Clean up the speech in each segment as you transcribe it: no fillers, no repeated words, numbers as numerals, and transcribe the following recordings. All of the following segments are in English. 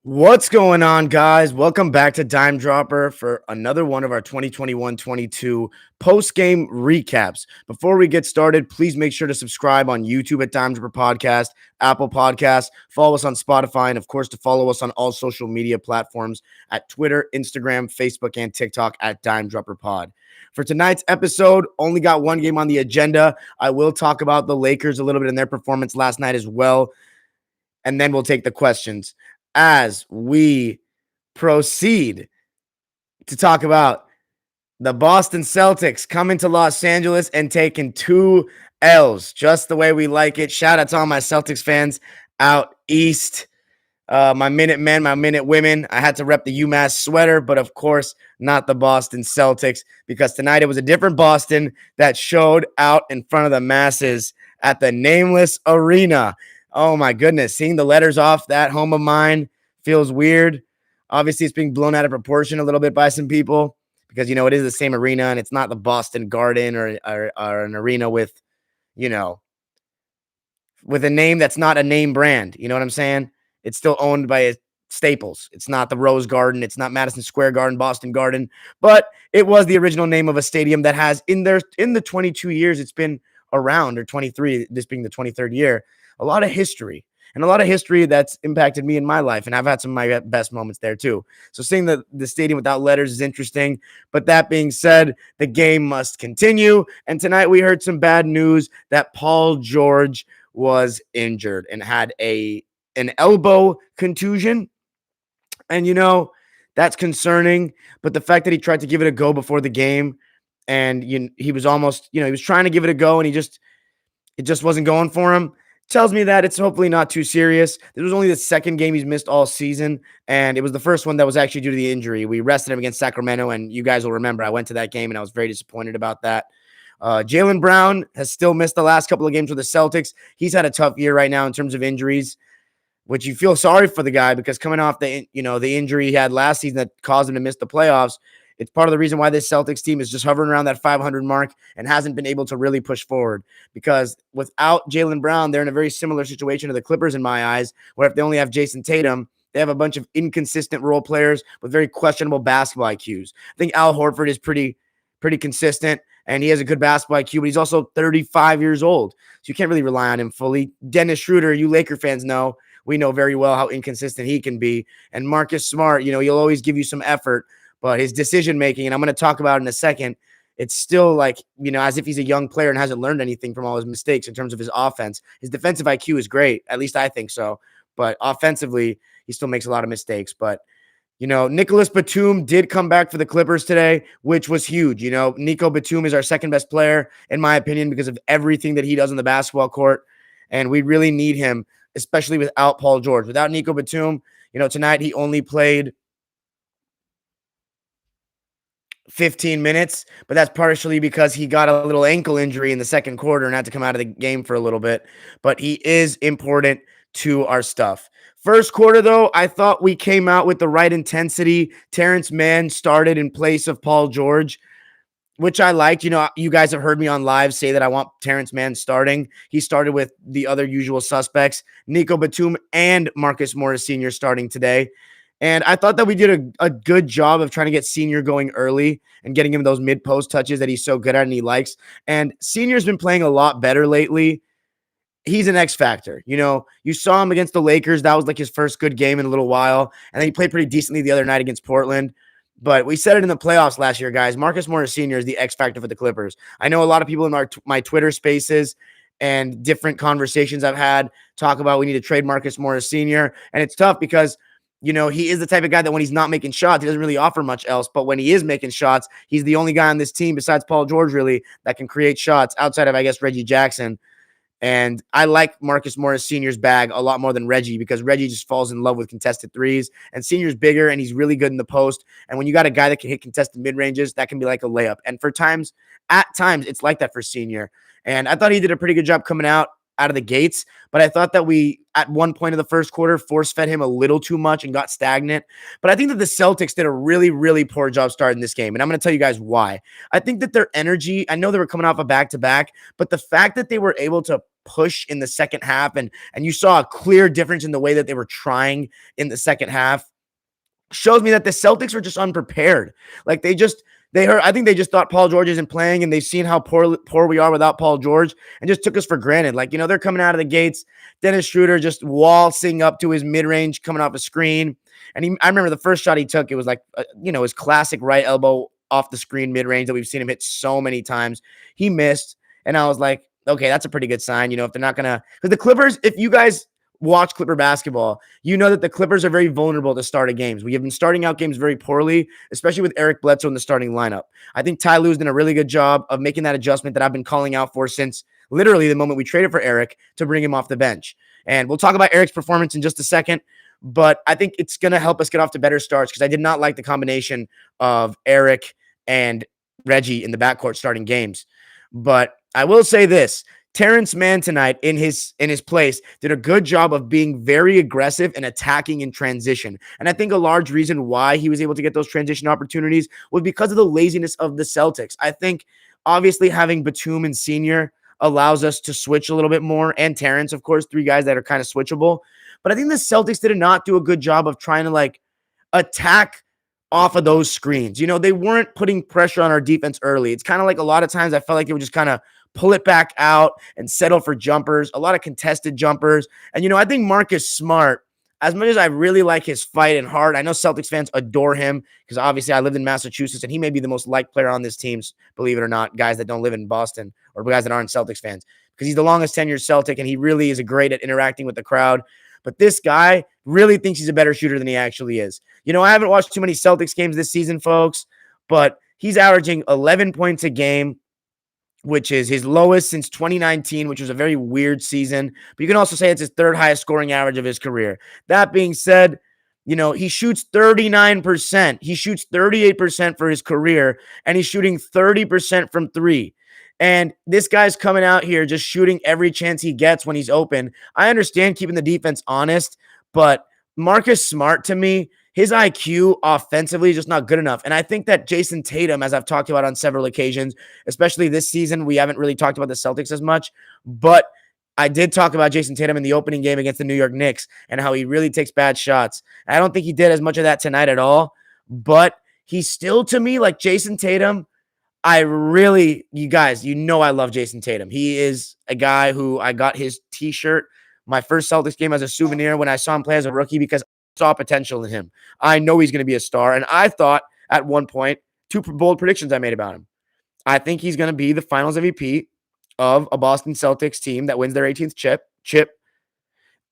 What's going on, guys? Welcome back to Dime Dropper for another one of our 2021-22 post-game recaps. Before we get started, please make sure to subscribe on YouTube at Dime Dropper Podcast, Apple Podcasts, follow us on Spotify, and of course to follow us on all social media platforms at Twitter, Instagram, Facebook, and TikTok at Dime Dropper Pod. For tonight's episode, only got one game on the agenda. I will talk about the Lakers a little bit in their performance last night as well, and then we'll take the questions. As we proceed to talk about the Boston Celtics coming to Los Angeles and taking 2 L's, just the way we like it. Shout out to all my Celtics fans out east. My Minute Men, my Minute Women. I had to rep the UMass sweater, but of course, not the Boston Celtics, because tonight it was a different Boston that showed out in front of the masses at the nameless arena. Oh my goodness, seeing the letters off that home of mine feels weird. Obviously, it's being blown out of proportion a little bit by some people because, it is the same arena and it's not the Boston Garden or an arena with a name that's not a name brand. You know what I'm saying? It's still owned by Staples. It's not the Rose Garden. It's not Madison Square Garden, Boston Garden, but it was the original name of a stadium that has in the 22 years it's been around, or 23, this being the 23rd year, a lot of history that's impacted me in my life. And I've had some of my best moments there too. So seeing the stadium without letters is interesting. But that being said, the game must continue. And tonight we heard some bad news that Paul George was injured and had an elbow contusion. And, that's concerning. But the fact that he tried to give it a go before the game and he was almost, he was trying to give it a go and it just wasn't going for him, tells me that it's hopefully not too serious. This was only the second game he's missed all season, and it was the first one that was actually due to the injury. We rested him against Sacramento, and you guys will remember I went to that game, and I was very disappointed about that. Jaylen Brown has still missed the last couple of games with the Celtics. He's had a tough year right now in terms of injuries, which you feel sorry for the guy because coming off the injury he had last season that caused him to miss the playoffs, it's part of the reason why this Celtics team is just hovering around that 500 mark and hasn't been able to really push forward. Because without Jaylen Brown, they're in a very similar situation to the Clippers in my eyes, where if they only have Jason Tatum, they have a bunch of inconsistent role players with very questionable basketball IQs. I think Al Horford is pretty consistent, and he has a good basketball IQ, but he's also 35 years old. So you can't really rely on him fully. Dennis Schroeder, you Laker fans know, we know very well how inconsistent he can be. And Marcus Smart, he'll always give you some effort, but his decision-making, and I'm going to talk about it in a second, it's still like, as if he's a young player and hasn't learned anything from all his mistakes in terms of his offense. His defensive IQ is great. At least I think so. But offensively, he still makes a lot of mistakes. But, Nicholas Batum did come back for the Clippers today, which was huge. Nico Batum is our second best player, in my opinion, because of everything that he does on the basketball court. And we really need him, especially without Paul George. Without Nico Batum, tonight he only played 15 minutes, but that's partially because he got a little ankle injury in the second quarter and had to come out of the game for a little bit. But he is important to our stuff. First quarter, though, I thought we came out with the right intensity. Terrence Mann started in place of Paul George, which I liked. You guys have heard me on live say that I want Terrence Mann starting. He started with the other usual suspects, Nico Batum and Marcus Morris Sr. starting today. And I thought that we did a good job of trying to get Senior going early and getting him those mid-post touches that he's so good at and he likes. And Senior's been playing a lot better lately. He's an X factor. You saw him against the Lakers. That was like his first good game in a little while. And then he played pretty decently the other night against Portland. But we said it in the playoffs last year, guys. Marcus Morris Sr. is the X factor for the Clippers. I know a lot of people in my Twitter spaces and different conversations I've had talk about we need to trade Marcus Morris Sr. And it's tough because he is the type of guy that when he's not making shots, he doesn't really offer much else. But when he is making shots, he's the only guy on this team besides Paul George, really, that can create shots outside of, I guess, Reggie Jackson. And I like Marcus Morris Sr.'s bag a lot more than Reggie because Reggie just falls in love with contested threes. And Senior's bigger and he's really good in the post. And when you got a guy that can hit contested mid ranges, that can be like a layup. And at times, it's like that for Senior. And I thought he did a pretty good job coming out of the gates, but I thought that we, at one point of the first quarter, force fed him a little too much and got stagnant. But I think that the Celtics did a really, really poor job starting this game. And I'm going to tell you guys why. I think that their energy, I know they were coming off a back-to-back, but the fact that they were able to push in the second half, and you saw a clear difference in the way that they were trying in the second half, shows me that the Celtics were just unprepared. Like I think they just thought Paul George isn't playing, and they've seen how poor we are without Paul George and just took us for granted. Like, they're coming out of the gates. Dennis Schroeder just waltzing up to his mid-range, coming off a screen. And I remember the first shot he took, it was like, his classic right elbow off the screen mid-range that we've seen him hit so many times. He missed. And I was like, okay, that's a pretty good sign. If they're not going to, because the Clippers, if you guys watch Clipper basketball, you know that the Clippers are very vulnerable to start of games. We have been starting out games very poorly, especially with Eric Bledsoe in the starting lineup. I think Ty Lue's done a really good job of making that adjustment that I've been calling out for since literally the moment we traded for Eric to bring him off the bench. And we'll talk about Eric's performance in just a second, but I think it's going to help us get off to better starts because I did not like the combination of Eric and Reggie in the backcourt starting games. But I will say this, Terrence Mann tonight in his place did a good job of being very aggressive and attacking in transition. And I think a large reason why he was able to get those transition opportunities was because of the laziness of the Celtics. I think obviously having Batum and Senior allows us to switch a little bit more, and Terrence, of course, three guys that are kind of switchable. But I think the Celtics did not do a good job of trying to attack off of those screens. They weren't putting pressure on our defense early. It's kind of like a lot of times I felt like they would just kind of pull it back out and settle for jumpers, a lot of contested jumpers. And, I think Marcus Smart, as much as I really like his fight and heart, I know Celtics fans adore him because obviously I lived in Massachusetts and he may be the most liked player on this team, believe it or not, guys that don't live in Boston or guys that aren't Celtics fans, because he's the longest tenured Celtic and he really is great at interacting with the crowd. But this guy really thinks he's a better shooter than he actually is. I haven't watched too many Celtics games this season, folks, but he's averaging 11 points a game, which is his lowest since 2019, which was a very weird season. But you can also say it's his third highest scoring average of his career. That being said, he shoots 39%. He shoots 38% for his career, and he's shooting 30% from three. And this guy's coming out here just shooting every chance he gets when he's open. I understand keeping the defense honest, but Marcus Smart, to me, his IQ offensively is just not good enough. And I think that Jason Tatum, as I've talked about on several occasions, especially this season, we haven't really talked about the Celtics as much, but I did talk about Jason Tatum in the opening game against the New York Knicks and how he really takes bad shots. I don't think he did as much of that tonight at all, but he's still, to me, like Jason Tatum. You guys, I love Jason Tatum. He is a guy who I got his t-shirt, my first Celtics game, as a souvenir when I saw him play as a rookie because I saw potential in him. I know he's going to be a star. And I thought at one point, two bold predictions I made about him. I think he's going to be the finals MVP of a Boston Celtics team that wins their 18th chip.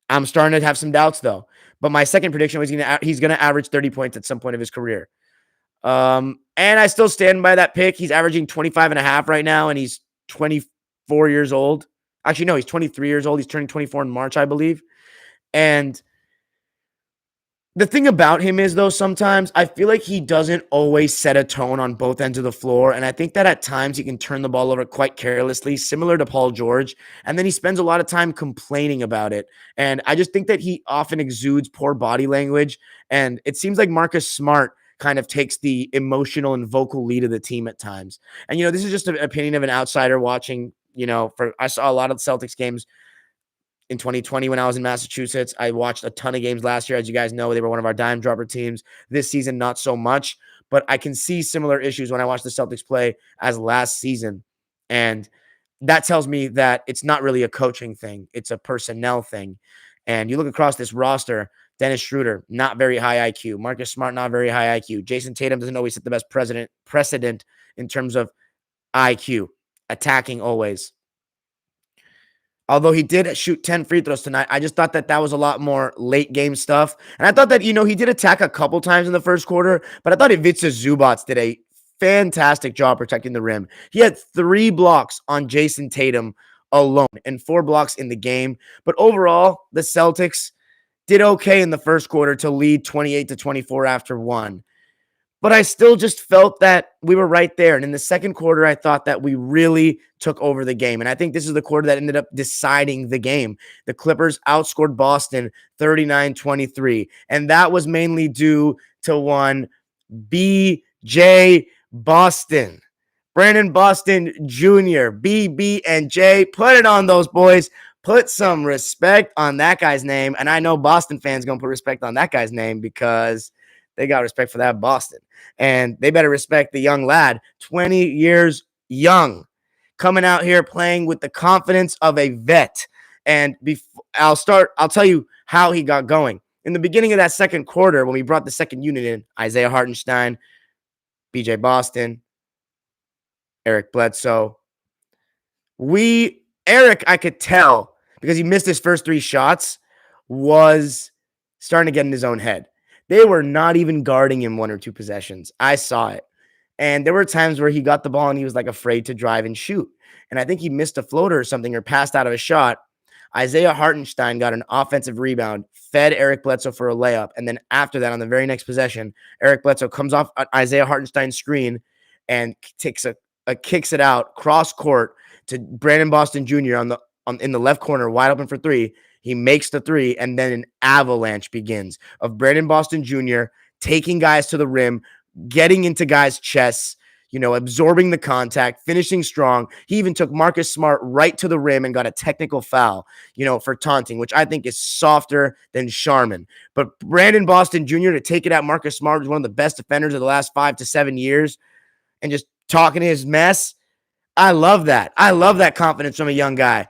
I'm starting to have some doubts though. But my second prediction was he's going to average 30 points at some point of his career. And I still stand by that pick. He's averaging 25 and a half right now, and he's 24 years old. Actually, no, he's 23 years old. He's turning 24 in March, I believe. And the thing about him is, though, sometimes I feel like he doesn't always set a tone on both ends of the floor. And I think that at times he can turn the ball over quite carelessly, similar to Paul George. And then he spends a lot of time complaining about it. And I just think that he often exudes poor body language. And it seems like Marcus Smart kind of takes the emotional and vocal lead of the team at times. And, this is just an opinion of an outsider watching, I saw a lot of Celtics games in 2020 when I was in Massachusetts. I watched a ton of games last year. As you guys know, they were one of our dime dropper teams. This season, not so much, but I can see similar issues when I watch the Celtics play as last season. And that tells me that it's not really a coaching thing. It's a personnel thing. And you look across this roster, Dennis Schroeder, not very high IQ. Marcus Smart, not very high IQ. Jason Tatum doesn't always set the best precedent in terms of IQ, attacking always. Although he did shoot 10 free throws tonight, I just thought that was a lot more late game stuff. And I thought that, he did attack a couple times in the first quarter, but I thought Ivica Zubac did a fantastic job protecting the rim. He had 3 blocks on Jason Tatum alone and 4 blocks in the game. But overall, the Celtics did okay in the first quarter to lead 28-24 after one. But I still just felt that we were right there. And in the second quarter, I thought that we really took over the game. And I think this is the quarter that ended up deciding the game. The Clippers outscored Boston 39-23. And that was mainly due to one BJ Boston. Brandon Boston Jr., BB and J. Put it on those boys. Put some respect on that guy's name. And I know Boston fans going to put respect on that guy's name because they got respect for that Boston. And they better respect the young lad, 20 years young, coming out here playing with the confidence of a vet. And I'll tell you how he got going. In the beginning of that second quarter, when we brought the second unit in, Isaiah Hartenstein, BJ Boston, Eric Bledsoe. Eric, I could tell, because he missed his first 3 shots, was starting to get in his own head. They were not even guarding him 1 or 2 possessions. I saw it. And there were times where he got the ball and he was like afraid to drive and shoot. And I think he missed a floater or something or passed out of a shot. Isaiah Hartenstein got an offensive rebound, fed Eric Bledsoe for a layup. And then after that, on the very next possession, Eric Bledsoe comes off Isaiah Hartenstein's screen and kicks it out cross court to Brandon Boston Jr. in the left corner, wide open for 3. He makes the 3, and then an avalanche begins of Brandon Boston Jr. taking guys to the rim, getting into guys' chests, absorbing the contact, finishing strong. He even took Marcus Smart right to the rim and got a technical foul, for taunting, which I think is softer than Sharman. But Brandon Boston Jr. to take it at Marcus Smart, who's one of the best defenders of the last 5 to 7 years, and just talking his mess. I love that. I love that confidence from a young guy,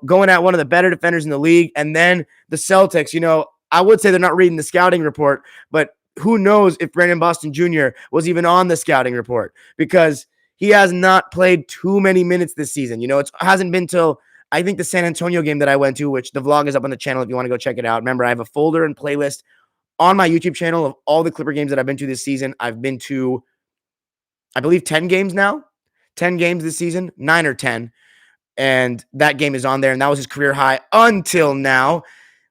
going at one of the better defenders in the league. And then the Celtics, I would say they're not reading the scouting report, but who knows if Brandon Boston Jr. was even on the scouting report, because he has not played too many minutes this season. It hasn't been till I think the San Antonio game that I went to, which the vlog is up on the channel if you want to go check it out. Remember, I have a folder and playlist on my YouTube channel of all the Clipper games that I've been to this season. I've been to, I believe, 10 games now. 10 games this season, 9 or 10. And that game is on there. And that was his career high until now,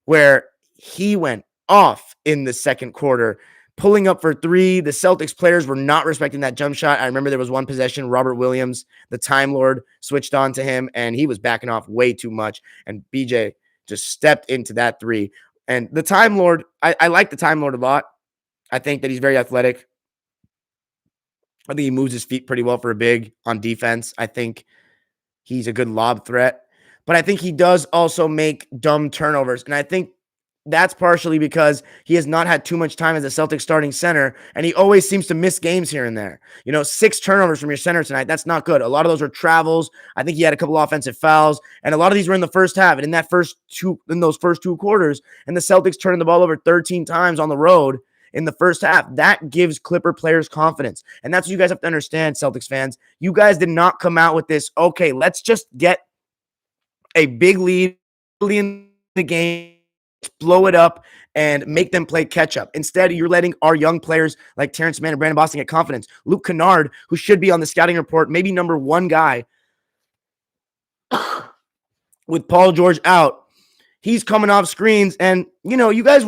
where he went off in the second quarter, pulling up for 3. The Celtics players were not respecting that jump shot. I remember there was one possession, Robert Williams, the Time Lord, switched on to him, and he was backing off way too much. And BJ just stepped into that 3. And the Time Lord, I like the Time Lord a lot. I think that he's very athletic. I think he moves his feet pretty well for a big on defense. I think he's a good lob threat. But I think he does also make dumb turnovers. And I think that's partially because he has not had too much time as a Celtics starting center, and he always seems to miss games here and there. 6 turnovers from your center tonight, that's not good. A lot of those are travels. I think he had a couple offensive fouls, and a lot of these were in the first half. And in those first 2 quarters, and the Celtics turning the ball over 13 times on the road in the first half, that gives Clipper players confidence. And that's what you guys have to understand, Celtics fans. You guys did not come out with this, okay, let's just get a big lead early in the game, blow it up, and make them play catch up. Instead, you're letting our young players like Terrence Mann and Brandon Boston get confidence. Luke Kennard, who should be on the scouting report, maybe number 1 guy with Paul George out, he's coming off screens. And, you guys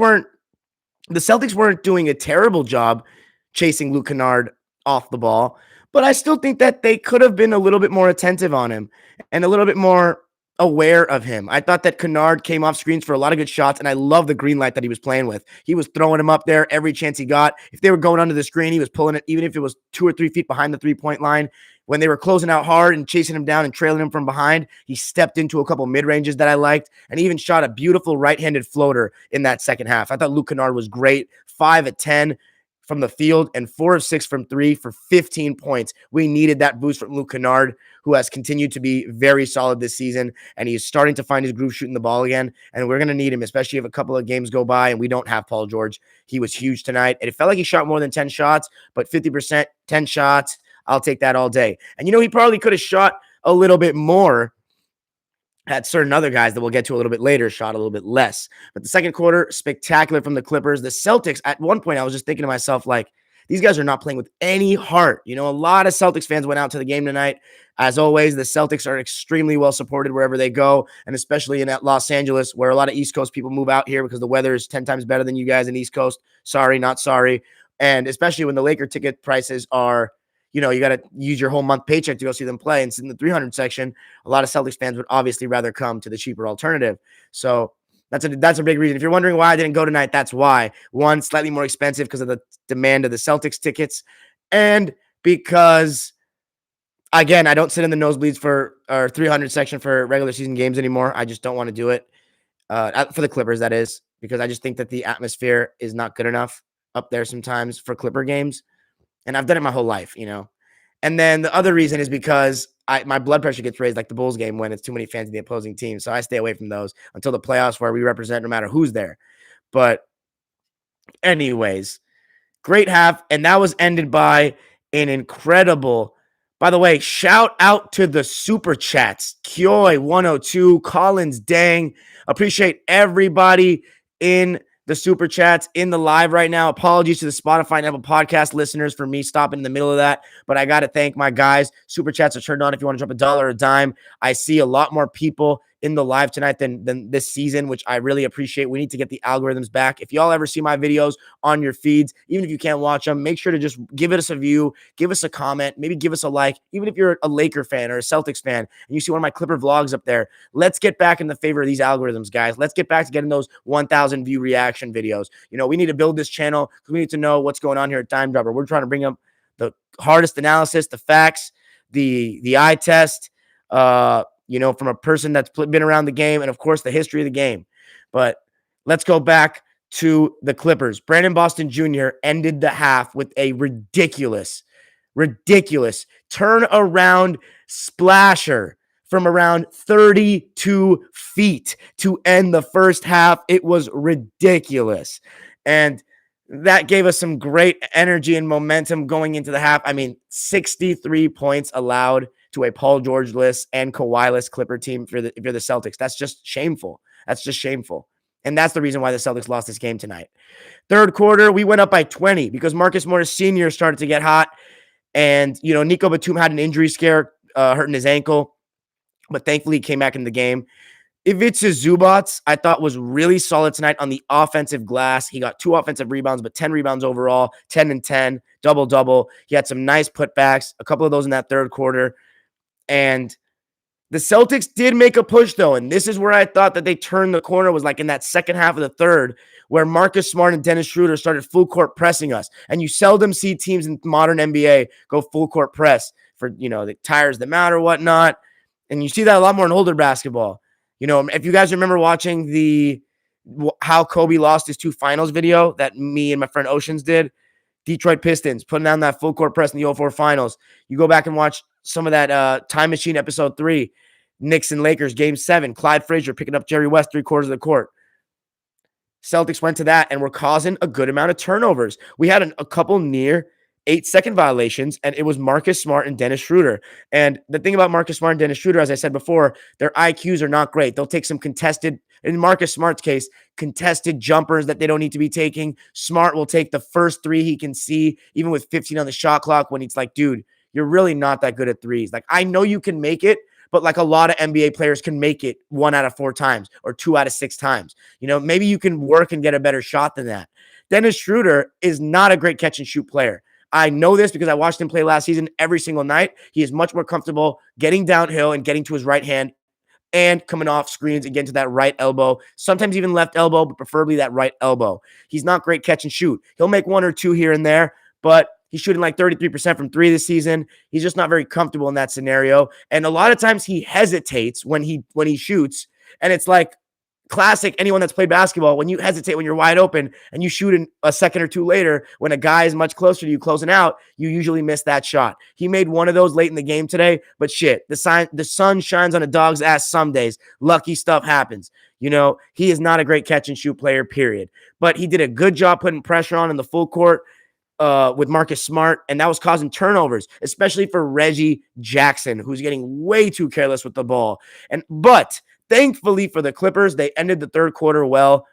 the Celtics weren't doing a terrible job chasing Luke Kennard off the ball, but I still think that they could have been a little bit more attentive on him and a little bit more aware of him. I thought that Kennard came off screens for a lot of good shots, and I love the green light that he was playing with. He was throwing him up there every chance he got. If they were going under the screen, he was pulling it, even if it was 2 or 3 feet behind the 3-point line. When they were closing out hard and chasing him down and trailing him from behind, he stepped into a couple mid-ranges that I liked, and even shot a beautiful right-handed floater in that second half. I thought Luke Kennard was great. 5 of 10 from the field and 4 of 6 from 3 for 15 points. We needed that boost from Luke Kennard, who has continued to be very solid this season, and he's starting to find his groove shooting the ball again, and we're going to need him, especially if a couple of games go by and we don't have Paul George. He was huge tonight, and it felt like he shot more than 10 shots, but 50%, 10 shots, I'll take that all day. And he probably could have shot a little bit more had certain other guys that we'll get to a little bit later shot a little bit less. But the second quarter, spectacular from the Clippers. The Celtics, at one point, I was just thinking to myself, like, These guys are not playing with any heart. A lot of Celtics fans went out to the game tonight. As always, the Celtics are extremely well supported wherever they go, and especially in Los Angeles, where a lot of East Coast people move out here because the weather is 10 times better than you guys in East Coast. Sorry, not sorry. And especially when the Laker ticket prices are, you got to use your whole month paycheck to go see them play. And in the 300 section, a lot of Celtics fans would obviously rather come to the cheaper alternative. So that's a big reason. If you're wondering why I didn't go tonight, that's why. One, slightly more expensive because of the demand of the Celtics tickets, and because, again, I don't sit in the nosebleeds for our 300 section for regular season games anymore. I just don't want to do it for the Clippers, that is, because I just think that the atmosphere is not good enough up there sometimes for Clipper games. And I've done it my whole life, And then the other reason is because my blood pressure gets raised like the Bulls game when it's too many fans of the opposing team. So I stay away from those until the playoffs where we represent no matter who's there. But anyways, great half. And that was ended by an incredible, by the way, shout out to the super chats. Kyoy 102, Collins Dang. Appreciate everybody in the super chats in the live right now. Apologies to the Spotify and Apple podcast listeners for me stopping in the middle of that, but I got to thank my guys. Super chats are turned on if you want to drop $1 or a dime. I see a lot more people in the live tonight than this season, which I really appreciate. We need to get the algorithms back. If y'all ever see my videos on your feeds, even if you can't watch them, make sure to just give us a view, give us a comment, maybe give us a like. Even if you're a Laker fan or a Celtics fan and you see one of my Clipper vlogs up there, let's get back in the favor of these algorithms, guys. Let's get back to getting those 1,000 view reaction videos. We need to build this channel because we need to know what's going on here at Dime Dropper. We're trying to bring up the hardest analysis, the facts, the eye test, from a person that's been around the game, and of course the history of the game. But let's go back to the Clippers. Brandon Boston Jr. ended the half with a ridiculous turnaround splasher from around 32 feet to end the first half. It was ridiculous. And that gave us some great energy and momentum going into the half. 63 points allowed to a Paul George-less and Kawhi-less Clipper team if you're the Celtics. That's just shameful. And that's the reason why the Celtics lost this game tonight. Third quarter, we went up by 20 because Marcus Morris Sr. started to get hot. And, Nico Batum had an injury scare, hurting his ankle. But thankfully, he came back in the game. Ivica Zubac, I thought, was really solid tonight on the offensive glass. He got 2 offensive rebounds, but 10 rebounds overall, 10 and 10, double-double. He had some nice putbacks, a couple of those in that third quarter. And the Celtics did make a push, though, and this is where I thought that they turned the corner, was like in that second half of the third, where Marcus Smart and Dennis Schroeder started full court pressing us. And you seldom see teams in modern NBA go full court press for, the tires them out or whatnot. And you see that a lot more in older basketball. If you guys remember watching the how Kobe lost his 2 finals video that me and my friend Oceans did, Detroit Pistons putting down that full court press in the 2004 finals. You go back and watch some of that Time Machine episode 3, Knicks and Lakers game 7, Clyde Frazier picking up Jerry West 3/4 of the court. Celtics went to that and were causing a good amount of turnovers. We had a couple near 8-second violations, and it was Marcus Smart and Dennis Schroeder. And the thing about Marcus Smart and Dennis Schroeder, as I said before, their IQs are not great. They'll take some contested, in Marcus Smart's case, contested jumpers that they don't need to be taking. Smart will take the first 3 he can see, even with 15 on the shot clock, when he's like, dude, you're really not that good at threes. Like, I know you can make it, but like a lot of NBA players can make it 1 out of 4 times or 2 out of 6 times. Maybe you can work and get a better shot than that. Dennis Schroeder is not a great catch and shoot player. I know this because I watched him play last season every single night. He is much more comfortable getting downhill and getting to his right hand and coming off screens and getting to that right elbow, sometimes even left elbow, but preferably that right elbow. He's not great catch and shoot. He'll make 1 or 2 here and there, but he's shooting like 33% from 3 this season. He's just not very comfortable in that scenario. And a lot of times he hesitates when he shoots. And it's like classic anyone that's played basketball. When you hesitate, when you're wide open and you shoot in a second or 2 later, when a guy is much closer to you closing out, you usually miss that shot. He made 1 of those late in the game today, but shit, the sun shines on a dog's ass some days. Lucky stuff happens. He is not a great catch and shoot player, period. But he did a good job putting pressure on in the full court with Marcus Smart, and that was causing turnovers, especially for Reggie Jackson, who's getting way too careless with the ball. But thankfully for the Clippers, they ended the third quarter well.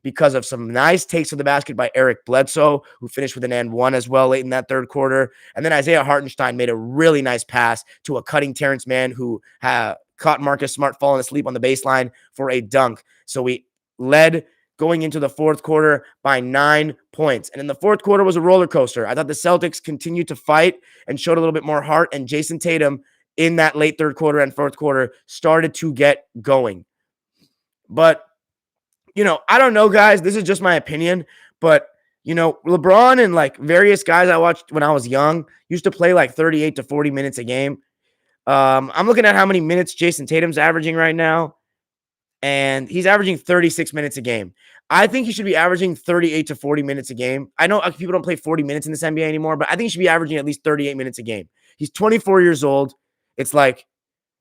because of some nice takes of the basket by Eric Bledsoe, who finished with an and one as well late in that third quarter. And then Isaiah Hartenstein made a really nice pass to a cutting Terrence Mann who caught Marcus Smart falling asleep on the baseline for a dunk. So we led going into the fourth quarter by 9 points. And in the fourth quarter was a roller coaster. I thought the Celtics continued to fight and showed a little bit more heart. And Jason Tatum in that late third quarter and fourth quarter started to get going. But I don't know, guys. This is just my opinion. But, LeBron and like various guys I watched when I was young used to play like 38 to 40 minutes a game. I'm looking at how many minutes Jason Tatum's averaging right now, and he's averaging 36 minutes a game. I think he should be averaging 38 to 40 minutes a game. I know people don't play 40 minutes in this NBA anymore, but I think he should be averaging at least 38 minutes a game. He's 24 years old. It's like,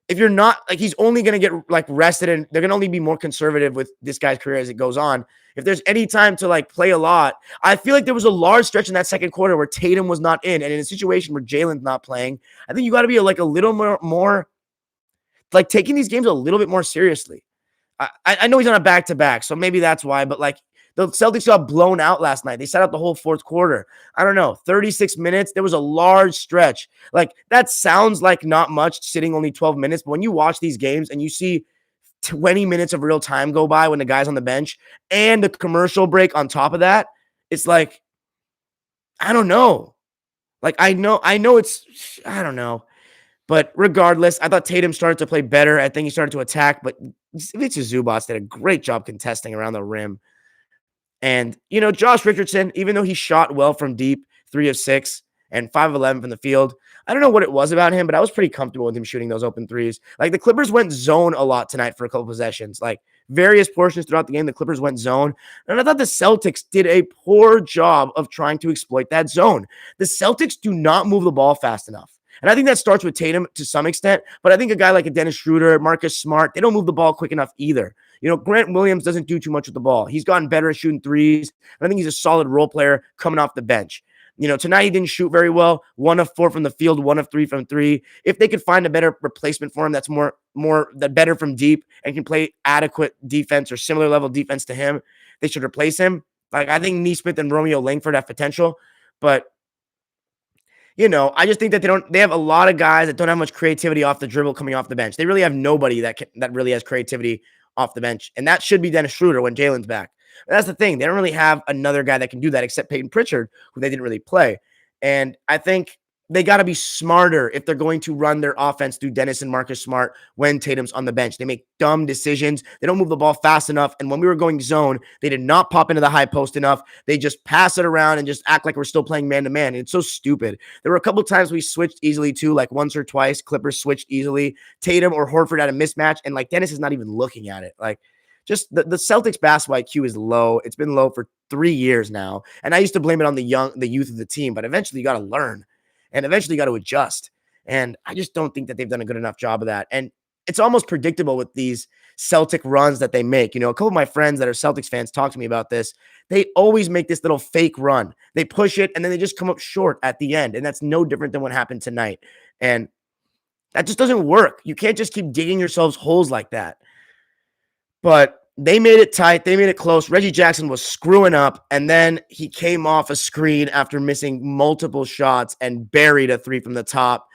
if you're not, like, he's only going to get like rested, and they're going to only be more conservative with this guy's career as it goes on. If there's any time to like play a lot, I feel like there was a large stretch in that second quarter where Tatum was not in, and in a situation where Jalen's not playing, I think you got to be like a little more like taking these games a little bit more seriously. I know he's on a back-to-back, so maybe that's why, but like the Celtics got blown out last night. They sat out the whole fourth quarter. I don't know, 36 minutes. There was a large stretch. Like, that sounds like not much, sitting only 12 minutes, but when you watch these games and you see 20 minutes of real time go by when the guy's on the bench and the commercial break on top of that, it's like, I don't know. Like, I know I don't know. But regardless, I thought Tatum started to play better. I think he started to attack, but Ivica Zubac did a great job contesting around the rim. And, Josh Richardson, even though he shot well from deep, 3 of 6 and 5 of 11 from the field, I don't know what it was about him, but I was pretty comfortable with him shooting those open threes. Like, the Clippers went zone a lot tonight for a couple possessions. Like, various portions throughout the game, the Clippers went zone. And I thought the Celtics did a poor job of trying to exploit that zone. The Celtics do not move the ball fast enough. And I think that starts with Tatum to some extent, but I think a guy like a Dennis Schroeder, Marcus Smart, they don't move the ball quick enough either. Grant Williams doesn't do too much with the ball. He's gotten better at shooting threes. I think he's a solid role player coming off the bench. Tonight he didn't shoot very well. 1 of 4 from the field, 1 of 3 from 3. If they could find a better replacement for him that's better from deep and can play adequate defense or similar level defense to him, they should replace him. Like, I think Nesmith and Romeo Langford have potential, but I just think that they have a lot of guys that don't have much creativity off the dribble coming off the bench. They really have nobody that really has creativity off the bench. And that should be Dennis Schroeder when Jalen's back. But that's the thing. They don't really have another guy that can do that except Peyton Pritchard, who they didn't really play. And I think they got to be smarter if they're going to run their offense through Dennis and Marcus Smart when Tatum's on the bench. They make dumb decisions. They don't move the ball fast enough. And when we were going zone, they did not pop into the high post enough. They just pass it around and just act like we're still playing man-to-man. It's so stupid. There were a couple times we switched easily too, like once or twice. Clippers switched easily. Tatum or Horford had a mismatch, and like Dennis is not even looking at it. Like, just the Celtics basketball IQ is low. It's been low for 3 years now. And I used to blame it on the youth of the team, but eventually you got to learn. And eventually you got to adjust. And I just don't think that they've done a good enough job of that. And it's almost predictable with these Celtic runs that they make. A couple of my friends that are Celtics fans talk to me about this. They always make this little fake run. They push it, and then they just come up short at the end. And that's no different than what happened tonight. And that just doesn't work. You can't just keep digging yourselves holes like that. But they made it tight. They made it close. Reggie Jackson was screwing up, and then he came off a screen after missing multiple shots and buried a 3 from the top.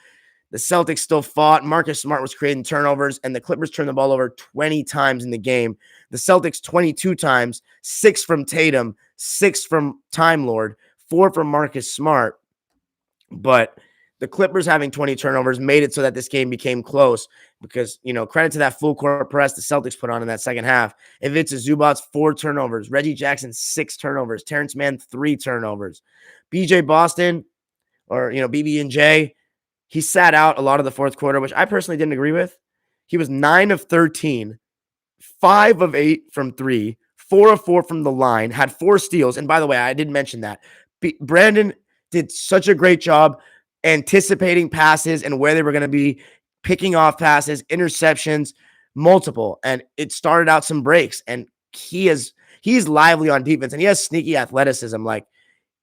The Celtics still fought. Marcus Smart was creating turnovers, and the Clippers turned the ball over 20 times in the game. The Celtics 22 times, 6 from Tatum, 6 from Time Lord, 4 from Marcus Smart. But the Clippers having 20 turnovers made it so that this game became close because, credit to that full court press the Celtics put on in that second half. Ivica Zubac, 4 turnovers. Reggie Jackson, 6 turnovers. Terrence Mann, 3 turnovers. BJ Boston, or, BB&J, he sat out a lot of the fourth quarter, which I personally didn't agree with. He was 9 of 13, 5 of 8 from 3, 4 of 4 from the line, had 4 steals. And by the way, I didn't mention that. Brandon did such a great job anticipating passes and where they were going to be, picking off passes, interceptions, multiple. And it started out some breaks. And he's lively on defense, and he has sneaky athleticism. Like,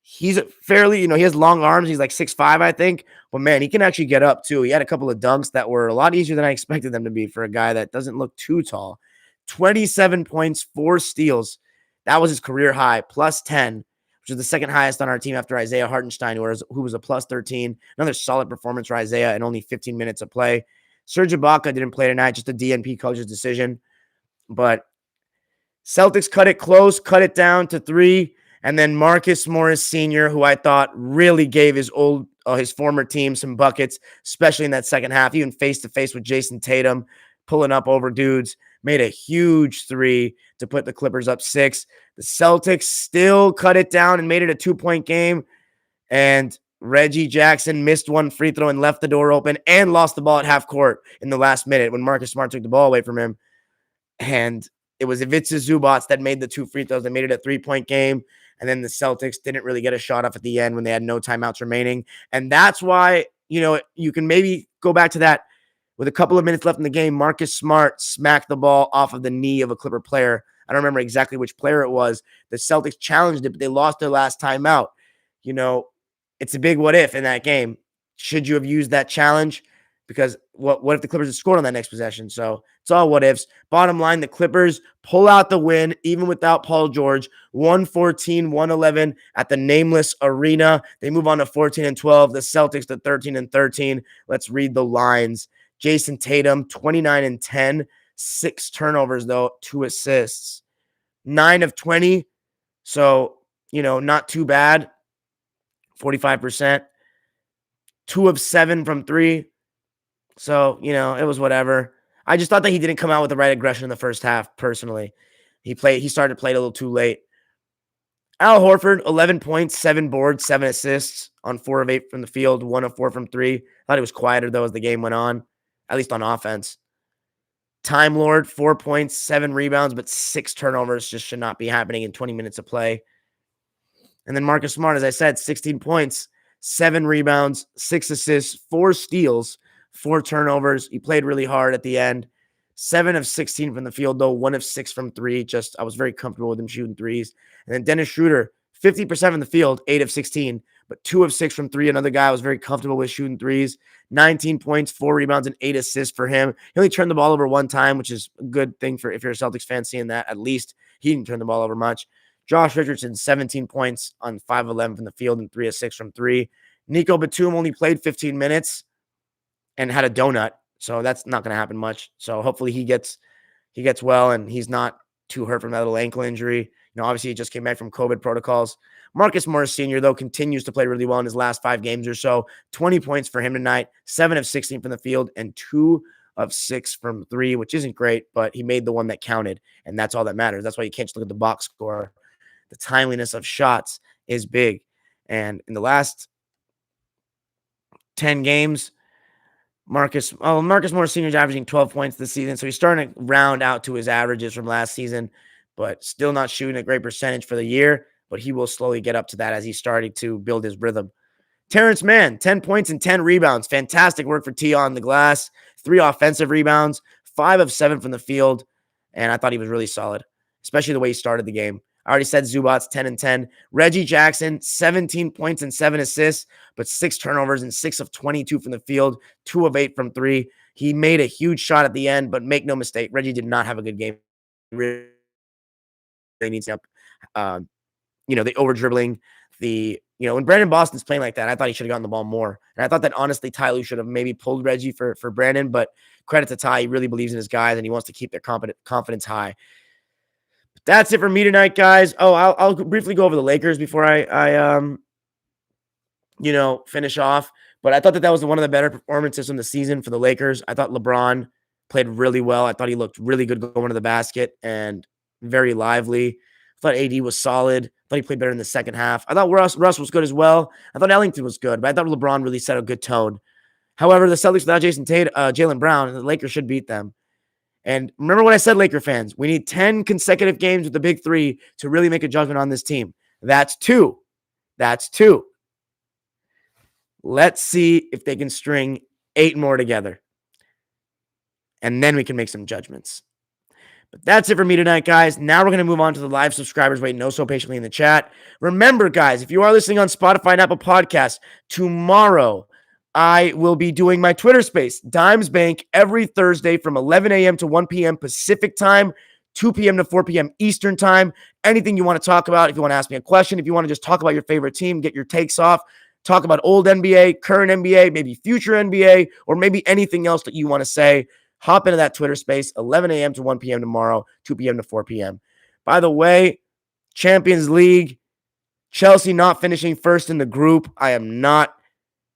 he's fairly, he has long arms. He's like 6'5", I think. But man, he can actually get up too. He had a couple of dunks that were a lot easier than I expected them to be for a guy that doesn't look too tall. 27 points, 4 steals. That was his career high, plus 10, which is the second highest on our team after Isaiah Hartenstein, who was a plus 13. Another solid performance for Isaiah in only 15 minutes of play. Serge Ibaka didn't play tonight, just a DNP coach's decision. But Celtics cut it close, cut it down to 3. And then Marcus Morris Sr., who I thought really gave his former team some buckets, especially in that second half, even face-to-face with Jason Tatum, pulling up over dudes, made a huge 3 to put the Clippers up 6. The Celtics still cut it down and made it a 2-point game. And Reggie Jackson missed one free throw and left the door open and lost the ball at half court in the last minute when Marcus Smart took the ball away from him. And it was Ivica Zubac that made the 2 free throws that made it a 3-point game. And then the Celtics didn't really get a shot off at the end when they had no timeouts remaining. And that's why, you can maybe go back to that with a couple of minutes left in the game. Marcus Smart smacked the ball off of the knee of a Clipper player. I don't remember exactly which player it was. The Celtics challenged it, but they lost their last timeout. It's a big what if in that game. Should you have used that challenge? Because what if the Clippers had scored on that next possession? So it's all what ifs. Bottom line, the Clippers pull out the win, even without Paul George, 114-111 at the nameless arena. They move on to 14-12. The Celtics to 13-13. Let's read the lines. Jason Tatum, 29-10, 6 turnovers, though, 2 assists. 9 of 20, so, not too bad. 45%. 2 of 7 from 3. So, it was whatever. I just thought that he didn't come out with the right aggression in the first half, personally. He started to play a little too late. Al Horford, 11 points, 7 boards, 7 assists on 4 of 8 from the field, 1 of 4 from 3. Thought he was quieter, though, as the game went on, at least on offense. Time Lord, 4 points, 7 rebounds, but 6 turnovers just should not be happening in 20 minutes of play. And then Marcus Smart, as I said, 16 points, 7 rebounds, 6 assists, 4 steals, 4 turnovers. He played really hard at the end. 7 of 16 from the field, though. 1 of 6 from 3. I was very comfortable with him shooting threes. And then Dennis Schroeder, 50% from the field, 8 of 16, but 2 of 6 from 3. Another guy I was very comfortable with shooting threes. 19 points, 4 rebounds, and 8 assists for him. He only turned the ball over 1 time, which is a good thing for if you're a Celtics fan seeing that. At least he didn't turn the ball over much. Josh Richardson, 17 points on 5 of 11 from the field and 3 of 6 from 3. Nico Batum only played 15 minutes and had a donut, so that's not going to happen much. So hopefully he gets well and he's not too hurt from that little ankle injury. Obviously he just came back from COVID protocols. Marcus Morris Sr., though, continues to play really well in his last 5 games or so. 20 points for him tonight, 7 of 16 from the field and 2 of 6 from 3, which isn't great, but he made the one that counted, and that's all that matters. That's why you can't just look at the box score. The timeliness of shots is big. And in the last 10 games, Marcus Morris Sr. is averaging 12 points this season, so he's starting to round out to his averages from last season, but still not shooting a great percentage for the year, but he will slowly get up to that as he's starting to build his rhythm. Terrence Mann, 10 points and 10 rebounds. Fantastic work for T on the glass. 3 offensive rebounds, 5 of 7 from the field, and I thought he was really solid, especially the way he started the game. I already said Zubac, 10 and 10. Reggie Jackson, 17 points and 7 assists, but 6 turnovers and 6 of 22 from the field, 2 of 8 from 3. He made a huge shot at the end, but make no mistake, Reggie did not have a good game. He really needs help. The over-dribbling, when Brandon Boston's playing like that, I thought he should have gotten the ball more. And I thought that, honestly, Ty Lue should have maybe pulled Reggie for Brandon, but credit to Ty. He really believes in his guys, and he wants to keep their confidence high. That's it for me tonight, guys. Oh, I'll briefly go over the Lakers before I finish off. But I thought that was one of the better performances in the season for the Lakers. I thought LeBron played really well. I thought he looked really good going to the basket and very lively. I thought AD was solid. I thought he played better in the second half. I thought Russ was good as well. I thought Ellington was good, but I thought LeBron really set a good tone. However, the Celtics without Jaylen Brown, the Lakers should beat them. And remember what I said, Laker fans. We need 10 consecutive games with the big 3 to really make a judgment on this team. That's 2. Let's see if they can string 8 more together. And then we can make some judgments. But that's it for me tonight, guys. Now we're going to move on to the live subscribers waiting oh so patiently in the chat. Remember, guys, if you are listening on Spotify and Apple Podcasts, tomorrow I will be doing my Twitter space, Dimes Bank, every Thursday from 11 a.m. to 1 p.m. Pacific time. 2 p.m. to 4 p.m. Eastern time. Anything you want to talk about, if you want to ask me a question, if you want to just talk about your favorite team, get your takes off, talk about old NBA, current NBA, maybe future NBA, or maybe anything else that you want to say, hop into that Twitter space, 11 a.m. to 1 p.m. tomorrow, 2 p.m. to 4 p.m. By the way, Champions League, Chelsea not finishing first in the group. I am not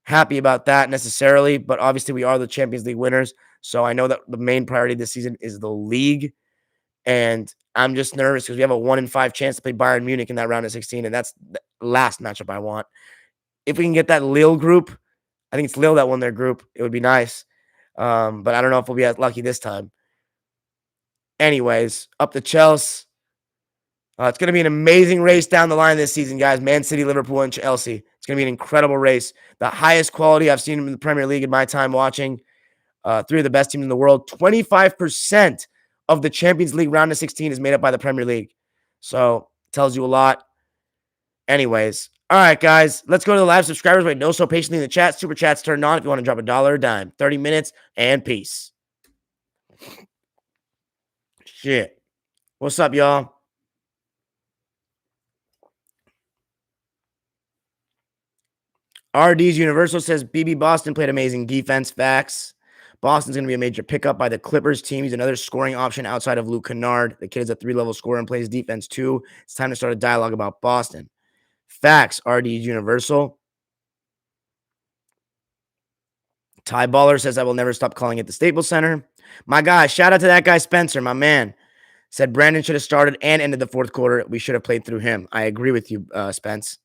happy about that necessarily, but obviously we are the Champions League winners. So I know that the main priority this season is the league. And I'm just nervous because we have a 1 in 5 chance to play Bayern Munich in that round of 16. And that's the last matchup I want. If we can get that Lille group, I think it's Lille that won their group. It would be nice. But I don't know if we'll be as lucky this time. Anyways, up to Chelsea. It's going to be an amazing race down the line this season, guys. Man City, Liverpool, and Chelsea. It's going to be an incredible race. The highest quality I've seen in the Premier League in my time watching. 3 of the best teams in the world. 25% of the Champions League round of 16 is made up by the Premier League. So, tells you a lot. Anyways. All right, guys. Let's go to the live subscribers. Wait, no so patiently in the chat. Super chat's turned on if you want to drop $1 or a dime. 30 minutes and peace. Shit. What's up, y'all? RD's Universal says BB Boston played amazing defense. Facts. Boston's going to be a major pickup by the Clippers team. He's another scoring option outside of Luke Kennard. The kid is a 3-level scorer and plays defense too. It's time to start a dialogue about Boston. Facts. RD's Universal. Ty Baller says I will never stop calling it the Staples Center. My guy, shout out to that guy Spencer, my man. Said Brandon should have started and ended the fourth quarter. We should have played through him. I agree with you, Spence.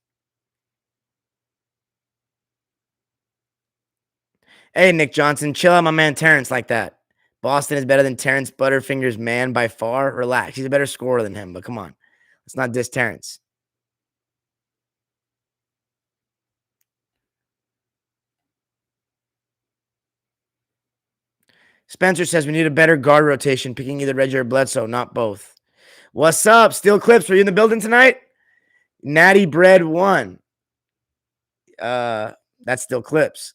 Hey, Nick Johnson, chill out my man Terrence like that. Boston is better than Terrence Butterfinger's man by far. Relax. He's a better scorer than him, but come on. Let's not diss Terrence. Spencer says we need a better guard rotation, picking either Reggie or Bledsoe, not both. What's up? Steel Clips, were you in the building tonight? Natty Bread 1. That's Steel Clips.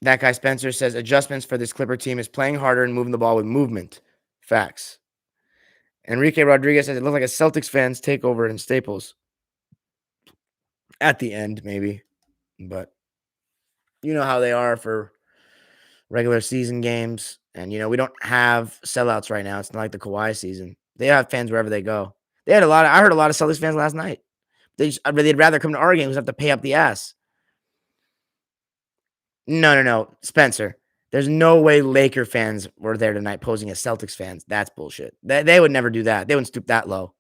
That guy Spencer says adjustments for this Clipper team is playing harder and moving the ball with movement. Facts. Enrique Rodriguez says it looks like a Celtics fans takeover in Staples. At the end, maybe. But you know how they are for regular season games. And, we don't have sellouts right now. It's not like the Kawhi season. They have fans wherever they go. I heard a lot of Celtics fans last night. They'd rather come to our games than have to pay up the ass. No. Spencer, there's no way Laker fans were there tonight posing as Celtics fans. That's bullshit. They would never do that. They wouldn't stoop that low.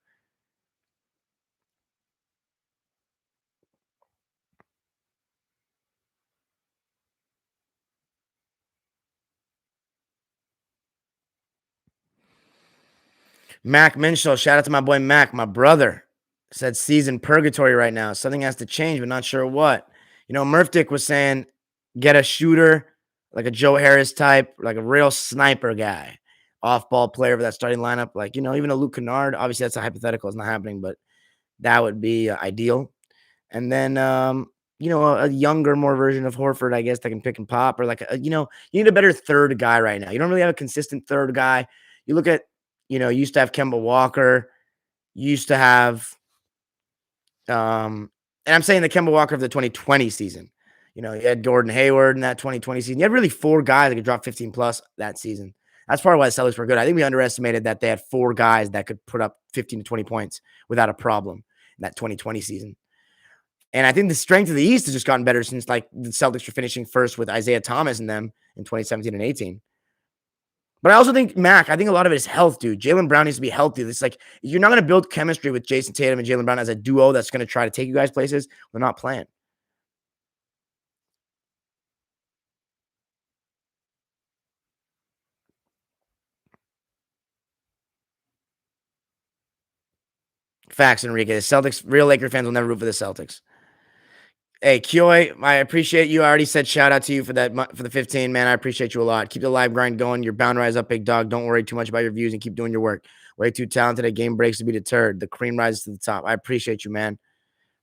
Mac Minshew, shout out to my boy Mac, my brother. Said season purgatory right now. Something has to change, but not sure what. Murph Dick was saying get a shooter, like a Joe Harris type, like a real sniper guy, off-ball player for that starting lineup. Like, even a Luke Kennard. Obviously, that's a hypothetical. It's not happening, but that would be ideal. And then, a younger, more version of Horford, I guess, that can pick and pop. Or you need a better third guy right now. You don't really have a consistent third guy. You look at, you used to have Kemba Walker. You used to have, and I'm saying the Kemba Walker of the 2020 season. You had Gordon Hayward in that 2020 season. You had really 4 guys that could drop 15 plus that season. That's part of why the Celtics were good. I think we underestimated that they had 4 guys that could put up 15 to 20 points without a problem in that 2020 season. And I think the strength of the East has just gotten better since the Celtics were finishing first with Isaiah Thomas in them in 2017 and 18. But I also think, Mac, I think a lot of it is health, dude. Jaylen Brown needs to be healthy. It's like, you're not going to build chemistry with Jason Tatum and Jaylen Brown as a duo that's going to try to take you guys places. They're not playing. Facts, Enrique. The Celtics, real Laker fans will never root for the Celtics. Hey, Kyoy, I appreciate you. I already said shout out to you for the 15, man. I appreciate you a lot. Keep the live grind going. You're bound to rise up, big dog. Don't worry too much about your views and keep doing your work. Way too talented at game breaks to be deterred. The cream rises to the top. I appreciate you, man.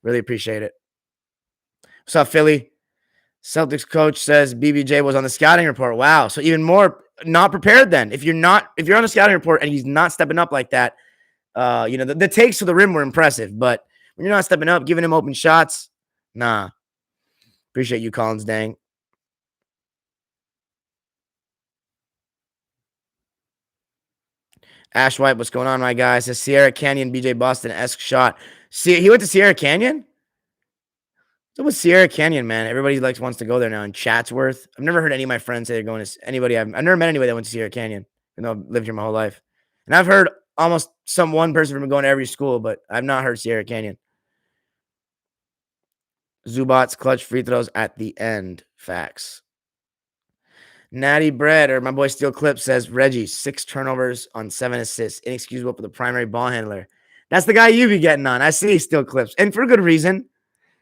Really appreciate it. What's up, Philly? Celtics coach says BBJ was on the scouting report. Wow. So even more not prepared then. If you're on the scouting report and he's not stepping up like that, the takes to the rim were impressive, but when you're not stepping up, giving him open shots, nah. Appreciate you, Collins Dang. Ash White, what's going on, my guy? Says Sierra Canyon, BJ Boston-esque shot. See, he went to Sierra Canyon? So with Sierra Canyon, man, everybody wants to go there now. In Chatsworth, I've never heard any of my friends say they're going to anybody. I've never met anybody that went to Sierra Canyon. Even though I've lived here my whole life, and I've heard almost one person from going to every school, but I've not heard Sierra Canyon. Zubats clutch free throws at the end. Facts. Natty Bread, or my boy Steel Clip, says Reggie 6 turnovers on 7 assists, inexcusable for the primary ball handler. That's the guy you be getting on. I see Steel Clips, and for good reason,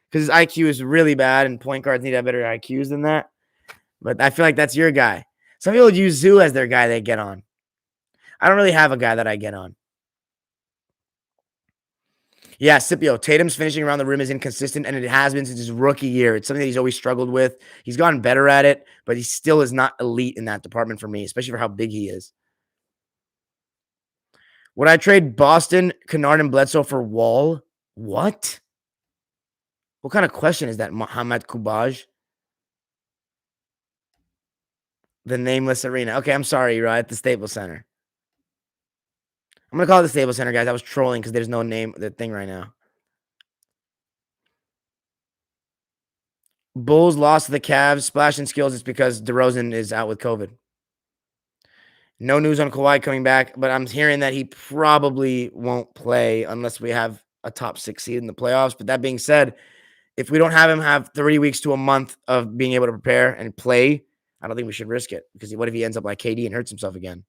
because his IQ is really bad, and point guards need to have better IQs than that. But I feel like that's your guy. Some people use Zoo as their guy they get on. I don't really have a guy that I get on. Yeah, Scipio. Tatum's finishing around the rim is inconsistent, and it has been since his rookie year. It's something that he's always struggled with. He's gotten better at it, but he still is not elite in that department for me, especially for how big he is. Would I trade Boston, Kennard, and Bledsoe for Wall? What? What kind of question is that, Mohamed Kubaj? The nameless arena. Okay, I'm sorry, you're right, at the Staples Center. I'm going to call it the Staples Center, guys. I was trolling because there's no name, the thing right now. Bulls lost to the Cavs. Splashing skills is because DeRozan is out with COVID. No news on Kawhi coming back, but I'm hearing that he probably won't play unless we have a top 6 seed in the playoffs. But that being said, if we don't have him have 3 weeks to a month of being able to prepare and play, I don't think we should risk it, because what if he ends up like KD and hurts himself again?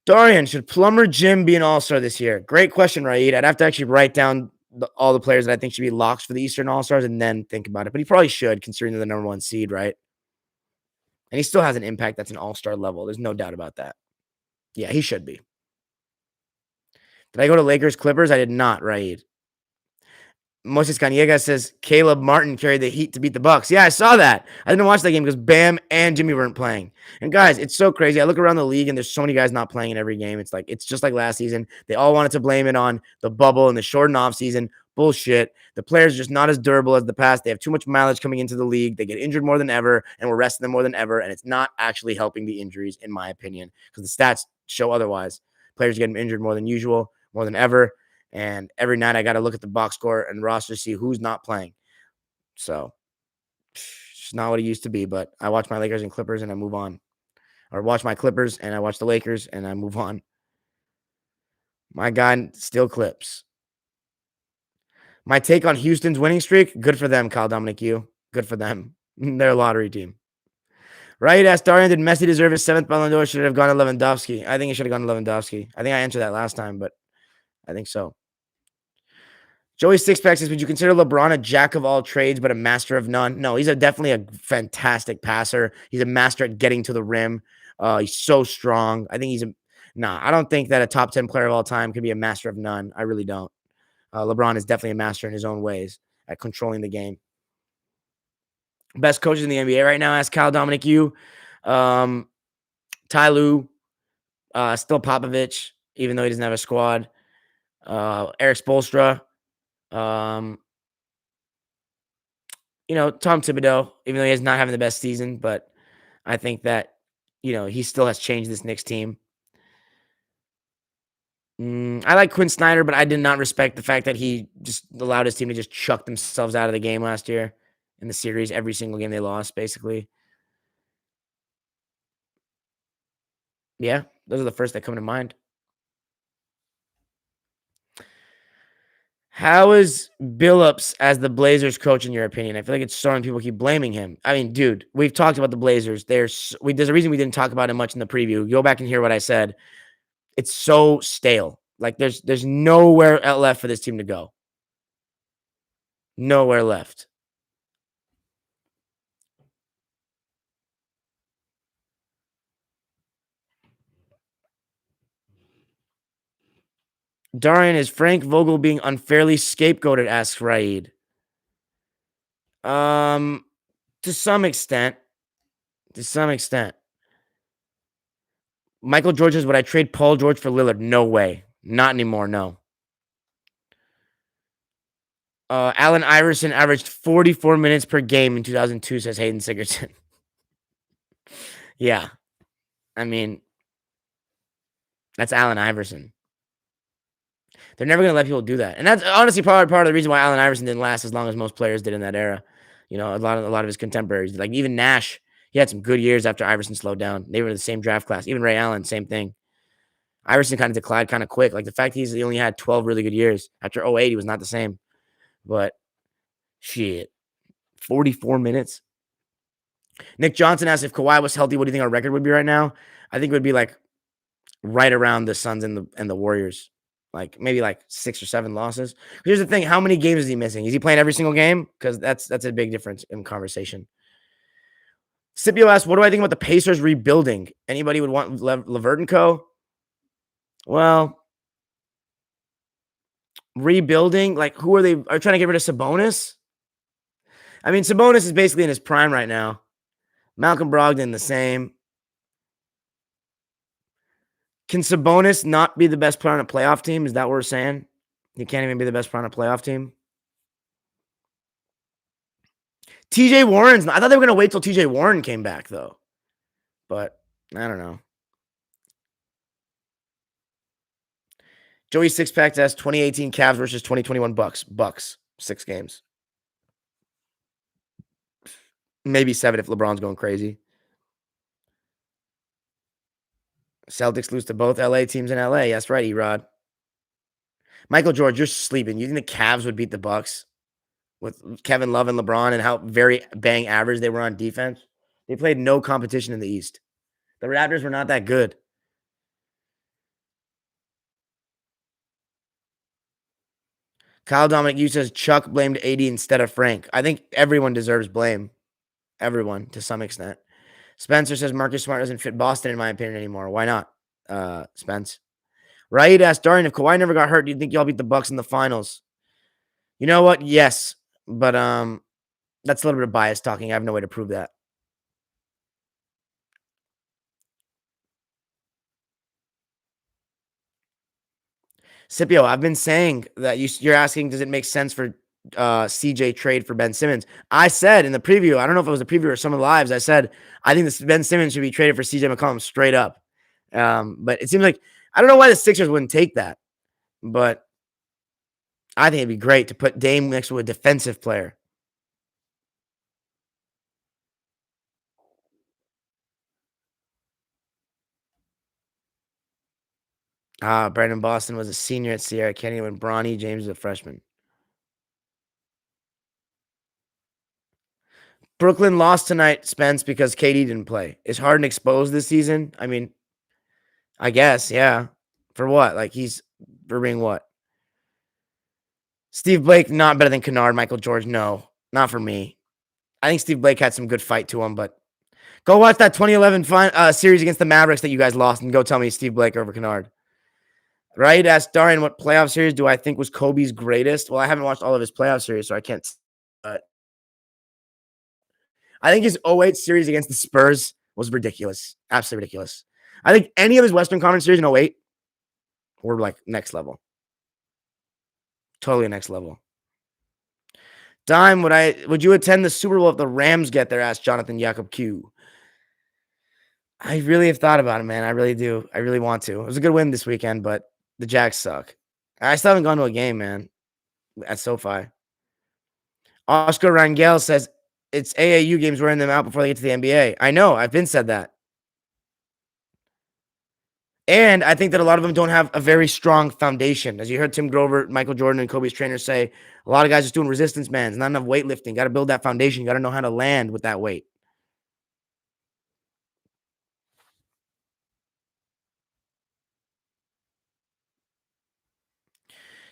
Darian, should Plumber Jim be an all-star this year? Great question, Raid. I'd have to actually write down all the players that I think should be locks for the Eastern All-Stars and then think about it. But he probably should, considering they're the number 1 seed, right? And he still has an impact that's an all-star level. There's no doubt about that. Yeah, he should be. Did I go to Lakers Clippers? I did not, Raid. Moses Caniegas says Caleb Martin carried the Heat to beat the Bucks. Yeah, I saw that. I didn't watch that game because Bam and Jimmy weren't playing. And guys, it's so crazy. I look around the league and there's so many guys not playing in every game. It's just like last season. They all wanted to blame it on the bubble and the shortened off season. Bullshit. The players are just not as durable as the past. They have too much mileage coming into the league. They get injured more than ever, and we're resting them more than ever. And it's not actually helping the injuries, in my opinion, because the stats show otherwise. Players get injured more than usual, more than ever. And every night I got to look at the box score and roster to see who's not playing. So it's not what it used to be, but I watch my Lakers and Clippers and I move on. Or watch my Clippers and I watch the Lakers and I move on. My guy still Clips. My take on Houston's winning streak, good for them, Kyle Dominic Yu. Good for them. They're a lottery team. Right, asked Darian, did Messi deserve his 7th Ballon d'Or? Should it have gone to Lewandowski? I think it should have gone to Lewandowski. I think I answered that last time, but I think so. Joey Sixpack says, would you consider LeBron a jack of all trades but a master of none? No, he's definitely a fantastic passer. He's a master at getting to the rim. He's so strong. I think I don't think that a top 10 player of all time can be a master of none. I really don't. LeBron is definitely a master in his own ways at controlling the game. Best coaches in the NBA right now, ask Kyle Dominic Yu. Ty Lue, still Popovich, even though he doesn't have a squad. Eric Spoelstra. Tom Thibodeau, even though he is not having the best season, but I think that, he still has changed this Knicks team. I like Quinn Snyder, but I did not respect the fact that he just allowed his team to just chuck themselves out of the game last year in the series. Every single game they lost, basically. Yeah, those are the first that come to mind. How is Billups as the Blazers coach, in your opinion? I feel like it's starting people keep blaming him. I mean, dude, we've talked about the Blazers. There's a reason we didn't talk about it much in the preview. Go back and hear what I said. It's so stale. Like there's nowhere left for this team to go. Nowhere left. Darian, is Frank Vogel being unfairly scapegoated? Asks Raid. Um, to some extent. To some extent. Michael George says, would I trade Paul George for Lillard? No way. Not anymore, no. Allen Iverson averaged 44 minutes per game in 2002, says Hayden Sigurdsson. Yeah. I mean, that's Allen Iverson. They're never going to let people do that. And that's honestly part of the reason why Allen Iverson didn't last as long as most players did in that era. You know, a lot of his contemporaries, like even Nash, he had some good years after Iverson slowed down. They were in the same draft class. Even Ray Allen, same thing. Iverson kind of declined kind of quick. Like the fact he only had 12 really good years. After '08, he was not the same. But shit, 44 minutes. Nick Johnson asked if Kawhi was healthy, what do you think our record would be right now? I think it would be like right around the Suns and the Warriors. Like maybe like 6 or 7 losses. Here's the thing: how many games is he missing? Is he playing every single game? Because that's a big difference in conversation. Scipio asked, "What do I think about the Pacers rebuilding? Anybody would want LeVert and Co." Well, rebuilding, like who are they? Are trying to get rid of Sabonis? I mean, Sabonis is basically in his prime right now. Malcolm Brogdon the same. Can Sabonis not be the best player on a playoff team? Is that what we're saying? He can't even be the best player on a playoff team. TJ Warren's not. I thought they were going to wait till TJ Warren came back, though. But I don't know. Joey Sixpack says 2018 Cavs versus 2021 Bucks. Bucks, 6 games. Maybe 7 if LeBron's going crazy. Celtics lose to both LA teams in LA. That's right, Erod. Michael George, you're sleeping. You think the Cavs would beat the Bucks with Kevin Love and LeBron and how very bang average they were on defense? They played no competition in the East. The Raptors were not that good. Kyle Dominic, you says Chuck blamed AD instead of Frank. I think everyone deserves blame. Everyone, to some extent. Spencer says Marcus Smart doesn't fit Boston, in my opinion, anymore. Why not, Spence? Raid asked Darian, if Kawhi never got hurt, do you think y'all beat the Bucks in the finals? You know what? Yes. But that's a little bit of bias talking. I have no way to prove that. Scipio, I've been saying that you're asking, does it make sense for CJ trade for Ben Simmons? I said in the preview, I don't know if it was a preview or some of the lives, I said, I think this Ben Simmons should be traded for CJ McCollum straight up. But it seems like, I don't know why the Sixers wouldn't take that, but I think it'd be great to put Dame next to a defensive player. Brandon Boston was a senior at Sierra Canyon when Bronny James was a freshman. Brooklyn lost tonight, Spence, because KD didn't play. Is Harden exposed this season? I mean, I guess, yeah. For what? Like for being what? Steve Blake, not better than Kennard. Michael George, no. Not for me. I think Steve Blake had some good fight to him, but go watch that 2011 series against the Mavericks that you guys lost and go tell me Steve Blake over Kennard. Right? Asked Darian, what playoff series do I think was Kobe's greatest? Well, I haven't watched all of his playoff series, so I can't. I think his '08 series against the Spurs was ridiculous. Absolutely ridiculous. I think any of his Western Conference series in '08 were like next level. Totally next level. Dime, would you attend the Super Bowl if the Rams get there? Asked Jonathan Jacob Q. I really have thought about it, man. I really do. I really want to. It was a good win this weekend, but the Jags suck. I still haven't gone to a game, man, at SoFi. Oscar Rangel says it's AAU games wearing them out before they get to the NBA. I know. I've been said that. And I think that a lot of them don't have a very strong foundation. As you heard Tim Grover, Michael Jordan, and Kobe's trainers say, a lot of guys just doing resistance bands, not enough weightlifting. Got to build that foundation. You got to know how to land with that weight.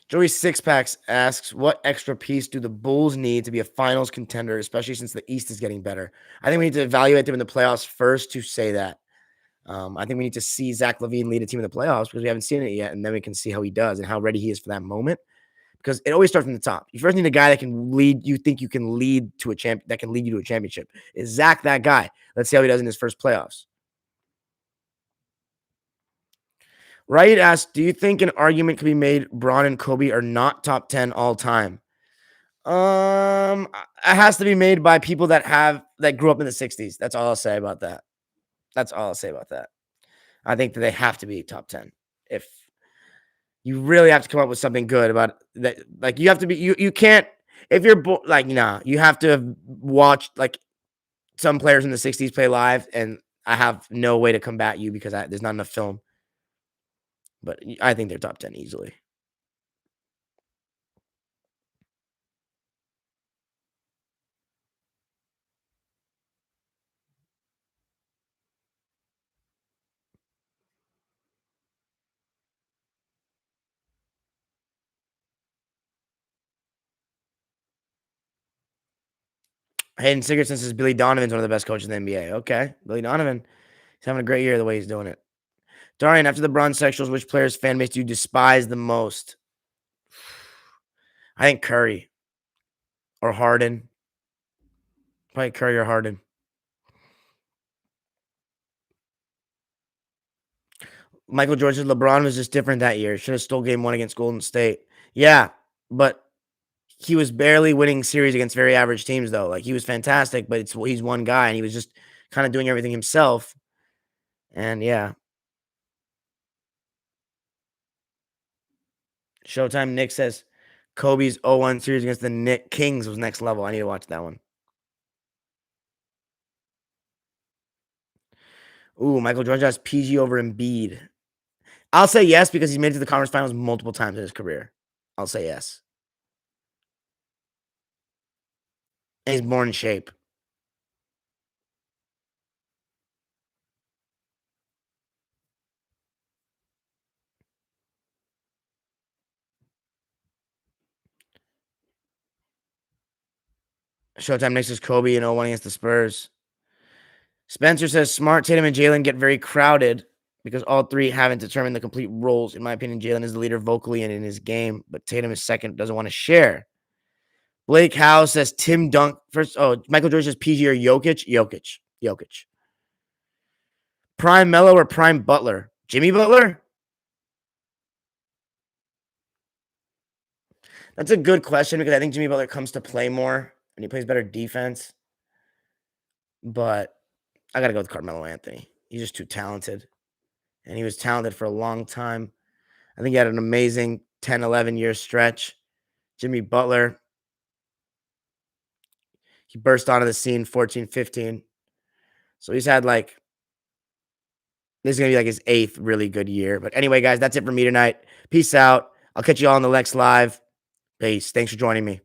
Joey Sixpacks asks, what extra piece do the Bulls need to be a finals contender, especially since the East is getting better? I think we need to evaluate them in the playoffs first to say that. I think we need to see Zach LaVine lead a team in the playoffs because we haven't seen it yet, and then we can see how he does and how ready he is for that moment. because it always starts from the top. You first need a guy that can lead. You think you can lead to a champ that can lead you to a championship. Is Zach that guy? Let's see how he does in his first playoffs. Wright asks, do you think an argument could be made Braun and Kobe are not top 10 all time? It has to be made by people that grew up in the 60s. That's all I'll say about that. That's all I'll say about that. I think that they have to be top 10. If you really have to come up with something good about that, like you have to be you can't if you're like nah, you have to have watched like some players in the 60s play live, and I have no way to combat you because there's not enough film. But I think they're top 10 easily. Hayden Sigurdsson says Billy Donovan's one of the best coaches in the NBA. Okay, Billy Donovan, he's having a great year the way he's doing it. Darian, after the bronze sexuals, which player's fan base do you despise the most? I think Curry or Harden. Probably Curry or Harden. Michael Jordan said LeBron was just different that year. Should have stole game one against Golden State. Yeah, but he was barely winning series against very average teams, though. Like, he was fantastic, but he's one guy, and he was just kind of doing everything himself. And yeah. Showtime Nick says Kobe's 0-1 series against the Nick Kings was next level. I need to watch that one. Ooh, Michael Jordan has PG over Embiid. I'll say yes because he's made it to the conference finals multiple times in his career. I'll say yes. And he's more in shape. Showtime next is Kobe and 0-1 against the Spurs. Spencer says Smart, Tatum, and Jalen get very crowded because all three haven't determined the complete roles. In my opinion, Jalen is the leader vocally and in his game, but Tatum is second, doesn't want to share. Blake Howe says Tim Dunk first. Oh, Michael Jordan says PG or Jokic. Jokic. Prime Mello or Prime Butler? Jimmy Butler? That's a good question because I think Jimmy Butler comes to play more and he plays better defense. But I got to go with Carmelo Anthony. He's just too talented. And he was talented for a long time. I think he had an amazing 10, 11-year stretch. Jimmy Butler, he burst onto the scene 14, 15. So he's had like, this is going to be like his 8th really good year. But anyway, guys, that's it for me tonight. Peace out. I'll catch you all on the next live. Peace. Thanks for joining me.